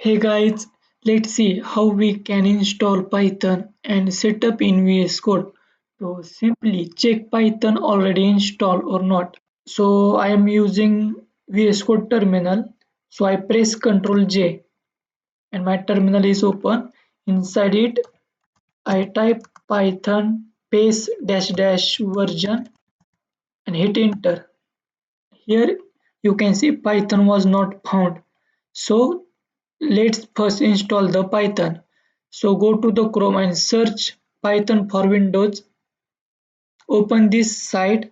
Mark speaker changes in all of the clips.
Speaker 1: Hey guys, let's see how we can install Python and set up in VS Code. So simply check Python already installed or not. So I am using VS Code terminal. So I press Ctrl J and my terminal is open. Inside it I type Python space dash dash version and hit enter. Here you can see Python was not found. So let's first install the Python. So go to the Chrome and search Python for Windows. Open this site.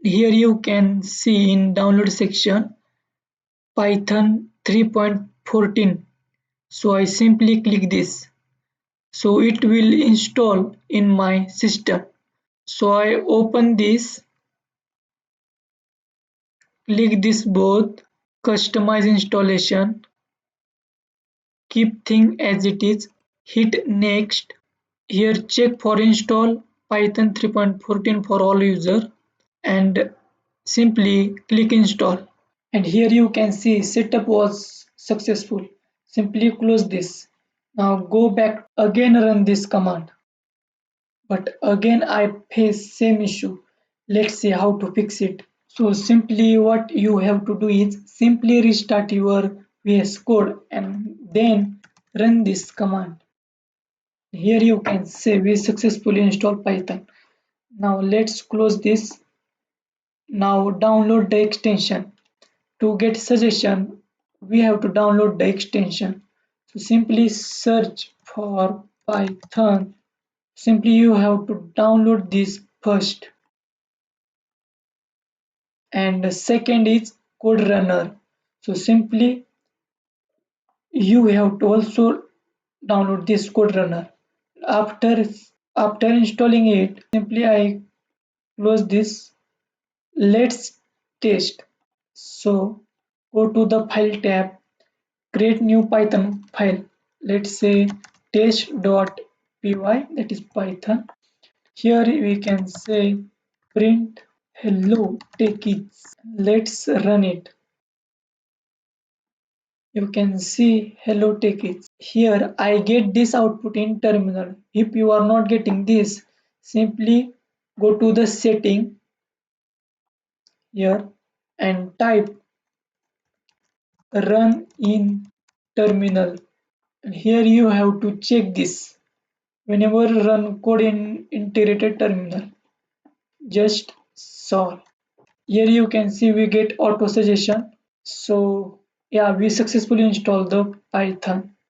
Speaker 1: Here you can see in download section Python 3.14. So I simply click this. So it will install in my system. So I open this, click this both, customize installation, keep thing as it is, hit next. Here check for install Python 3.14 for all user and simply click install. And here you can see setup was successful. Simply close this. Now go back again, run this command. But again I face same issue. Let's see how to fix it. So simply what you have to do is simply restart your VS Code and then run this command. Here you can say we successfully installed Python. Now let's close this. Now download the extension. To get suggestion, we have to download the extension. So simply search for Python. Simply you have to download this first. And the second is Code Runner. So simply you have to also download this Code Runner. After after installing it, simply I close this. Let's test. So go to the file tab, create new Python file. Let's say test.py, that is Python. Here we can say print hello techies. Let's run it. You can see hello techies. Here I get this output in terminal. If you are not getting this, simply go to the setting here and type run in terminal. And here you have to check this whenever run code in integrated terminal. Just solve. Here you can see we get auto suggestion. So yeah, we successfully installed the Python.